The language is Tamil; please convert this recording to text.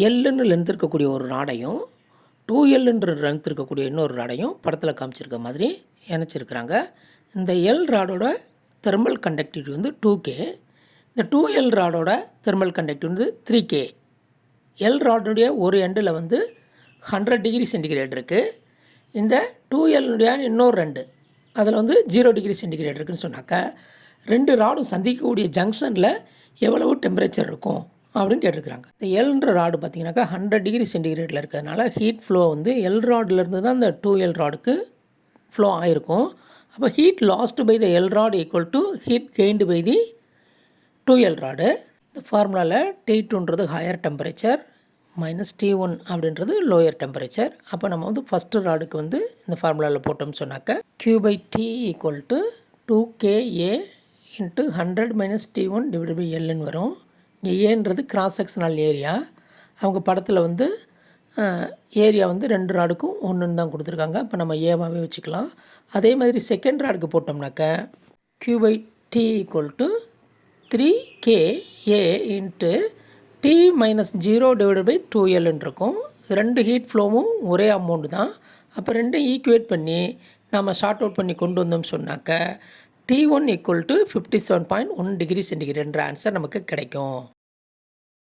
எல்லுன்னு லென்த் இருக்கக்கூடிய ஒரு ராடையும் 2Lன்ற லென்த் இருக்கக்கூடிய இன்னொரு ராடையும் படத்தில் காமிச்சிருக்க மாதிரி இணைச்சிருக்கிறாங்க. இந்த எல் ராடோட தெர்மல் கண்டக்டிவிட்டி வந்து 2K. இந்த 2L ராடோட தெர்மல் கண்டக்டிவிட்டி வந்து 3K. எல் ராடுடைய ஒரு எண்டில் வந்து 100 டிகிரி சென்டிகிரேட் இருக்குது. இந்த 2Lனுடைய இன்னொரு ரெண்டு அதில் வந்து 0 டிகிரி சென்டிகிரேட் இருக்குதுன்னு சொன்னாக்கா, ரெண்டு ராடும் சந்திக்கக்கூடிய ஜங்ஷனில் எவ்வளவு டெம்பரேச்சர் இருக்கும் அப்படின்னு கேட்டிருக்கிறாங்க. இந்த எல்ன்ற ராடு பார்த்திங்கனாக்கா 100 டிகிரி சென்டிகிரேட்டில் இருக்கிறதுனால ஹீட் ஃப்ளோ வந்து எல் ராட்லேருந்து தான் இந்த 2L ராடுக்கு ஃப்ளோ ஆகிருக்கும். அப்போ heat lost by the L rod equal to heat gained by the 2L rod. இந்த ஃபார்முலாவில் T2ன்றது ஹையர் டெம்பரேச்சர் மைனஸ் T1 அப்படின்றது லோயர் டெம்பரேச்சர். அப்போ நம்ம வந்து ஃபஸ்ட்டு ராடுக்கு வந்து இந்த ஃபார்முலாவில் போட்டோம்னு சொன்னாக்க Q/T equal to 2KA into 100 minus T1 divide by எல்லுன்னு வரும். இங்கே ஏன்றது கிராஸ் செக்ஷனல் ஏரியா. அவங்க படத்தில் வந்து ஏரியா வந்து ரெண்டு ராடுக்கும் ஒன்றுன்னு தான் கொடுத்துருக்காங்க. இப்போ நம்ம ஏவாகவே வச்சுக்கலாம். அதே மாதிரி செகண்ட் ராடுக்கு போட்டோம்னாக்க Q/T equal to 3KA into T minus 0 divide by 2Lன்னு இருக்கும். ரெண்டு ஹீட் ஃப்ளோவும் ஒரே அமௌண்ட் தான். அப்போ ரெண்டும் ஈக்குவேட் பண்ணி நம்ம ஷார்ட் அவுட் பண்ணி கொண்டு வந்தோம்னு சொன்னாக்க T1 ஈக்குவல் டு 57.1 டிகிரி சென்டிகிரேட்ன்ற ஆன்சர் நமக்கு கிடைக்கும்.